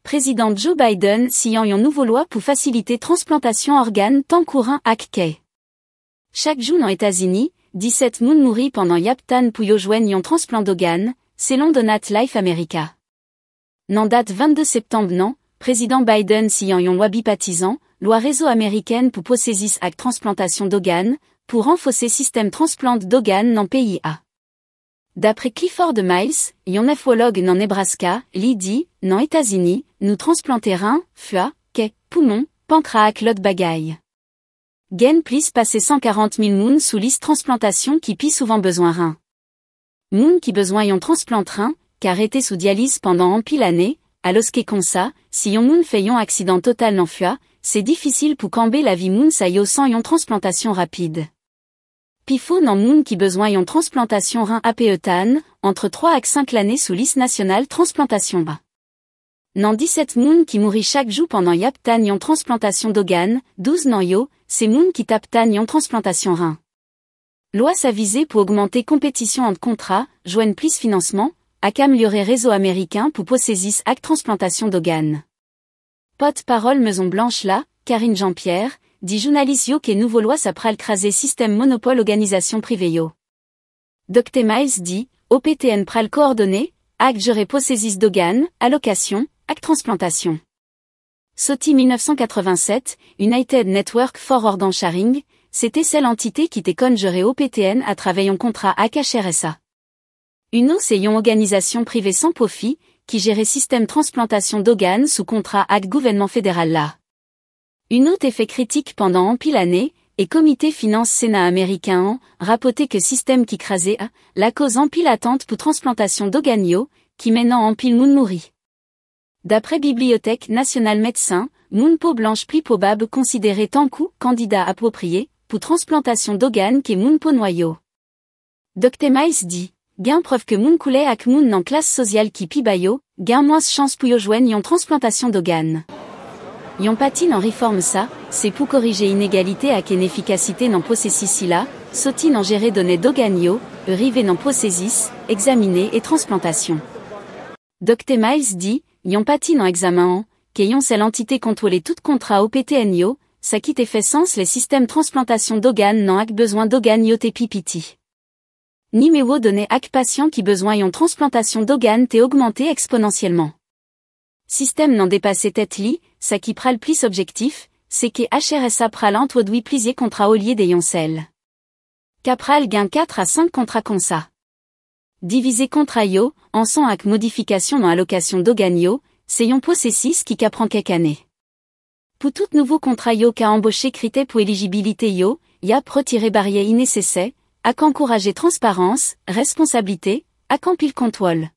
président Joe Biden signan yon nouveau loi pour faciliter transplantation organe tant courin ak kay. Chaque jour aux États-Unis, 17 moun mouri pendant yaptan pour yo joigne yon transplant d'organe, selon Donat Life America. Nan date 22 septembre nan, président Biden signan yon loi bipartisan, loi réseau américaine pour possésis ak transplantation d'organe, pour renforcer système transplant d'organe nan pays A. D'après Clifford Miles, yon néphrologue nan Nebraska, li dit, nan États-Unis, nous transplanter rein, foie, kay, poumon, pancréas ak lot bagay. Gen plis passer 140 000 moun sous liste transplantation qui pi souvent besoin rein. Moun qui besoin yon transplant rein, car été sous dialyse pendant en pile année, alors que comme ça, si yon moun fait yon accident total nan foie, c'est difficile pour camber la vie moun sa yo sans yon transplantation rapide. Pifo nan moun qui besoin yon transplantation rein APE-TAN, entre 3 et 5 l'année sous liste nationale transplantation bas. Nan 17 moun qui mourit chaque jour pendant yaptan yon transplantation d'organe, 12 nan yo, c'est moun qui taptan yon transplantation rein. Loi s'avisée pour augmenter compétition entre contrats, joigne plus financement, ak améliorer réseau américain pour possésis ak transplantation d'organe. Porte-parole Maison Blanche là, Karine Jean-Pierre, dit journaliste yo que nouveau loi ça pral craser système monopole organisation privée yo. Dr Miles dit, OPTN pral coordonner, ak gérer possésis d'organe, allocation, ak transplantation. Soti 1987, United Network for Organ Sharing, c'était celle entité qui te gérer OPTN à travers un contrat ak HRSA. UNO c'est une organisation privée sans profit, qui gérait système transplantation d'organes sous contrat ak gouvernement fédéral là. UNO t'est fait critique pendant en pile année, et comité finance Sénat américain en, rapporté que système qui crasait a, la cause en pile attente pour transplantation d'organes yo, qui maintenant en pile moun mouri. D'après Bibliothèque nationale médecin, moun peau blanche plus probable considéré tant coup candidat approprié, pour transplantation d'organes qu'est moun peau noyau. Dr Miles dit, gain preuve que moun coulé ak moun nan classe sociale qui pi bayo, gain moins chance pour yo joigne yon transplantation d'organes. Yon patine en réforme ça, c'est pour corriger inégalité ak inefficacité nan processus là, sotine en gérer données d'organes yo, rive nan processus, examiner et transplantation. Dr Miles dit, yon patine en examen en, qu'ayon c'est l'entité contrôler tout contrat OPTN yo, ça qui te fait sens les systèmes transplantation d'organes nan ak besoin d'organes yo te pipiti. Numéro donné ak patient qui besoin yon transplantation d'organes te augmenté exponentiellement. Système n'en dépassé tête li, ça qui pral plus objectif, c'est que HRSA pral introduit plusieurs contrats au lieu des yoncelles. Capral gain 4 à 5 contrats comme ça. Diviser contrat yo, en son ak modification dans allocation d'organes yo, c'est yon processus qui prend quelques années. Pour tout nouveau contrat yo qu'a embauché critère pour éligibilité yo, y'a retirer barrière innécessaire, ak encourager transparence, responsabilité, ak empile contrôle.